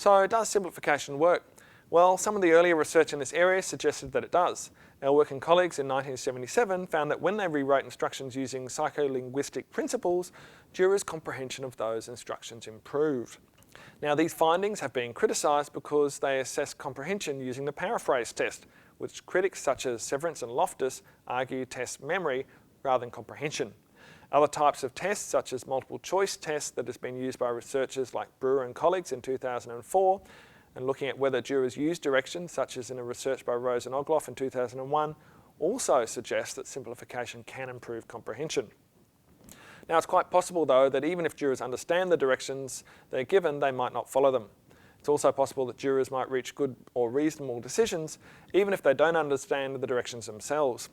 So does simplification work? Well, some of the earlier research in this area suggested that it does. Our working colleagues in 1977 found that when they rewrote instructions using psycholinguistic principles, jurors' comprehension of those instructions improved. Now, these findings have been criticised because they assess comprehension using the paraphrase test, which critics such as Severance and Loftus argue tests memory rather than comprehension. Other types of tests, such as multiple choice tests that has been used by researchers like Brewer and colleagues in 2004, and looking at whether jurors use directions, such as in a research by Rose and Ogloff in 2001, also suggest that simplification can improve comprehension. Now, it's quite possible, though, that even if jurors understand the directions they're given, they might not follow them. It's also possible that jurors might reach good or reasonable decisions, even if they don't understand the directions themselves.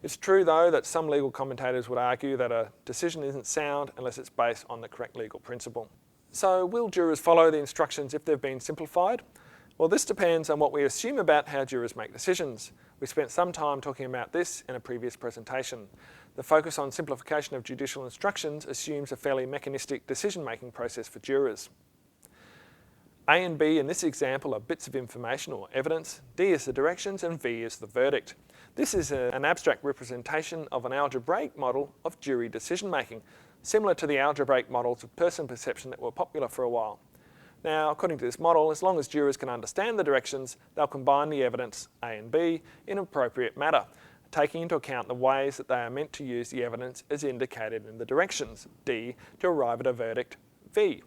It's true, though, that some legal commentators would argue that a decision isn't sound unless it's based on the correct legal principle. So, will jurors follow the instructions if they've been simplified? Well, this depends on what we assume about how jurors make decisions. We spent some time talking about this in a previous presentation. The focus on simplification of judicial instructions assumes a fairly mechanistic decision-making process for jurors. A and B in this example are bits of information or evidence, D is the directions, and V is the verdict. This is an abstract representation of an algebraic model of jury decision-making, similar to the algebraic models of person perception that were popular for a while. Now, according to this model, as long as jurors can understand the directions, they'll combine the evidence, A and B, in appropriate manner, taking into account the ways that they are meant to use the evidence as indicated in the directions, D, to arrive at a verdict, V.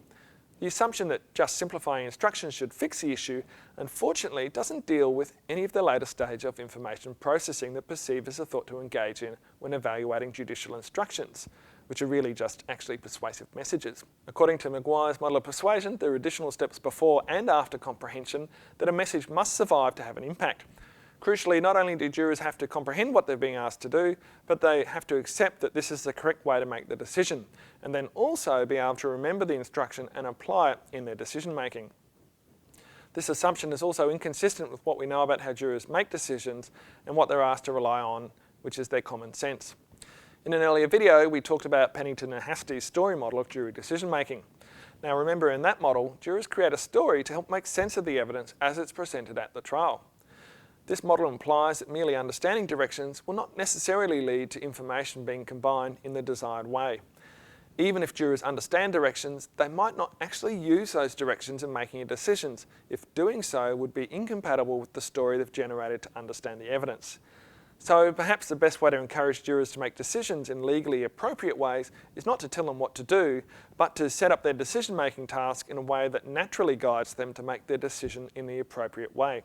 The assumption that just simplifying instructions should fix the issue, unfortunately, doesn't deal with any of the later stage of information processing that perceivers are thought to engage in when evaluating judicial instructions, which are really just actually persuasive messages. According to Maguire's model of persuasion, there are additional steps before and after comprehension that a message must survive to have an impact. Crucially, not only do jurors have to comprehend what they're being asked to do, but they have to accept that this is the correct way to make the decision, and then also be able to remember the instruction and apply it in their decision making. This assumption is also inconsistent with what we know about how jurors make decisions and what they're asked to rely on, which is their common sense. In an earlier video, we talked about Pennington and Hasti's story model of jury decision making. Now remember, in that model, jurors create a story to help make sense of the evidence as it's presented at the trial. This model implies that merely understanding directions will not necessarily lead to information being combined in the desired way. Even if jurors understand directions, they might not actually use those directions in making decisions, if doing so would be incompatible with the story they've generated to understand the evidence. So perhaps the best way to encourage jurors to make decisions in legally appropriate ways is not to tell them what to do, but to set up their decision-making task in a way that naturally guides them to make their decision in the appropriate way.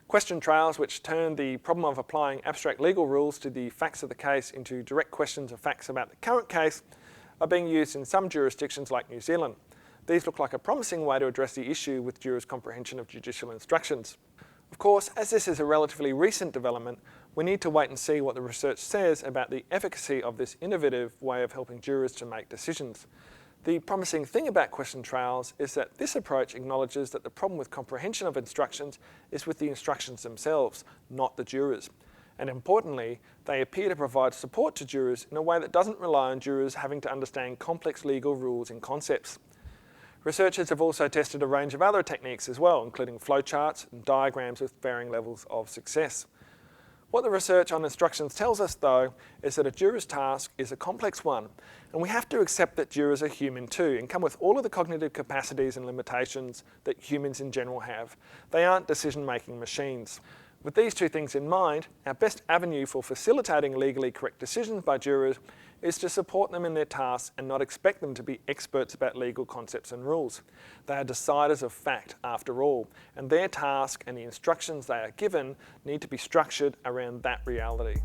Question trials, which turn the problem of applying abstract legal rules to the facts of the case into direct questions of facts about the current case, are being used in some jurisdictions like New Zealand. These look like a promising way to address the issue with jurors' comprehension of judicial instructions. Of course, as this is a relatively recent development, we need to wait and see what the research says about the efficacy of this innovative way of helping jurors to make decisions. The promising thing about question trials is that this approach acknowledges that the problem with comprehension of instructions is with the instructions themselves, not the jurors. And importantly, they appear to provide support to jurors in a way that doesn't rely on jurors having to understand complex legal rules and concepts. Researchers have also tested a range of other techniques as well, including flowcharts and diagrams with varying levels of success. What the research on instructions tells us, though, is that a juror's task is a complex one, and we have to accept that jurors are human too and come with all of the cognitive capacities and limitations that humans in general have. They aren't decision-making machines. With these two things in mind, our best avenue for facilitating legally correct decisions by jurors is to support them in their tasks and not expect them to be experts about legal concepts and rules. They are deciders of fact, after all, and their task and the instructions they are given need to be structured around that reality.